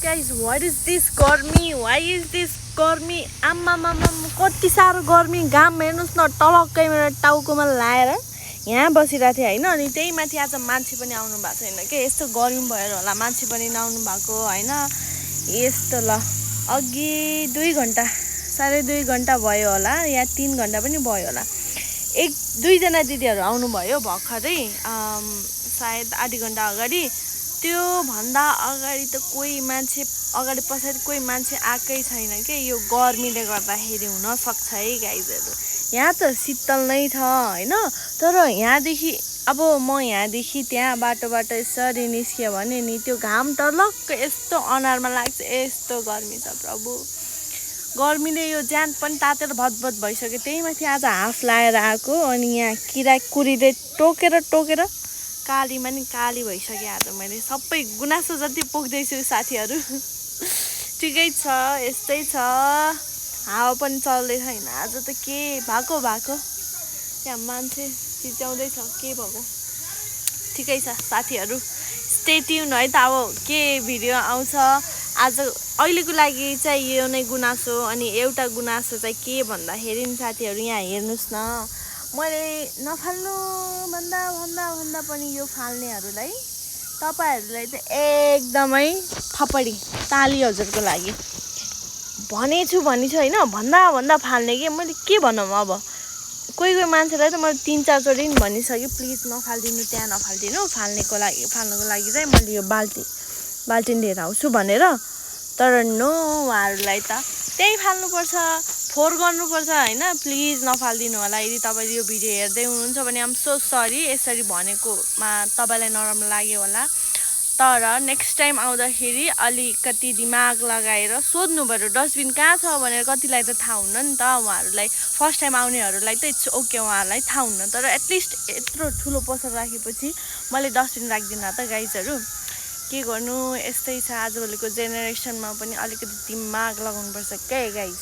Guys, what is this गर्मी? Why is this गर्मी? आम्मामामा कति साह्रो गर्मी, घाम हेर्नुस् न टलक्कै मेरो टाउकोमा लाएर यहाँ बसिरहेको थिएँ हैन। अनि त्यही माथि आज मान्छे पनि आउनु भएको छैन के, यस्तो गर्मी भएर होला मान्छे पनि नआउनु भएको हैन। यस्तो ल अघि 2 घण्टा साढे 2 घण्टा भयो होला या 3 घण्टा पनि भयो होला, 1-2 जना दिदीहरू आउनु भयो भर्खरै, सायद आधी घण्टा अगाडि। त्यो भन्दा अगाडि त कोही मान्छे अगाडि पछाडि कोही मान्छे आकै छैन के, यो गर्मीले गर्दाखेरि हुन सक्छ है गाइजहरु। यहाँ त शीतल नै छ हैन, तर यहाँदेखि अब म यहाँदेखि त्यहाँ बाटोबाट यसरी निस्कियो भने नि त्यो घाम टलक्क यस्तो अनुहारमा लाग्छ, यस्तो गर्मी छ प्रभु। गर्मीले यो ज्यान पनि तातेर भतभत भइसक्यो, त्यही माथि आज हाफ लाएर आएको। अनि यहाँ किराकुरीले टोकेर कालीमा नि काली भइसक्यो आज। मैले सबै गुनासो जति पोख्दैछु साथीहरू। ठिकै छ, यस्तै छ, हावा पनि चल्दै छैन आज त। के भएको त्यहाँ मान्छे चिच्याउँदैछ के भएको। ठिकै छ साथीहरू, स्टे ट्युन है त। अब के भिडियो आउँछ आज अहिलेको लागि चाहिँ यो नै गुनासो। अनि एउटा गुनासो चाहिँ के भन्दाखेरि नि साथीहरू, यहाँ हेर्नुस् न, मैले नफाल्नु भन्दा पनि यो फाल्नेहरूलाई तपाईहरुलाई चाहिँ एकदमै थपडी ताली हजुरको लागि भनेछु हैन। भन्दा फाल्ने के, मैले के भनौँ अब। कोही मान्छेलाई त मैले 3-4 चोटि नि भनिसकेँ, प्लिज नफाल्दिनु, त्यहाँ नफाल्दिनु, फाल्नुको लागि चाहिँ मैले यो बाल्टिन लिएर आउँछु भनेर। तर नो, उहाँहरूलाई त त्यही फाल्नुपर्छ, फोहोर गर्नुपर्छ हैन। प्लिज नफाल्दिनु होला। यदि तपाईले यो भिडियो हेर्दै हुनुहुन्छ भने आम सो सरी, यसरी भनेकोमा तपाईलाई नराम्रो लाग्यो होला। तर नेक्स्ट टाइम आउँदाखेरि अलिकति दिमाग लगाएर सोध्नु पर्यो डस्टबिन कहाँ छ भनेर। कतिलाई त थाहा हुन्न नि त, उहाँहरूलाई फर्स्ट टाइम आउनेहरूलाई त इट्स ओके, उहाँहरूलाई थाहा हुन्न। तर एटलिस्ट यत्रो ठुलो पसल राखेपछि मैले डस्टबिन राख्दिनँ त गाइजहरु। के गर्नु, यस्तै छ आजभोलिको जेनेरेसनमा पनि। अलिकति दिमाग लगाउनुपर्छ के गाइज।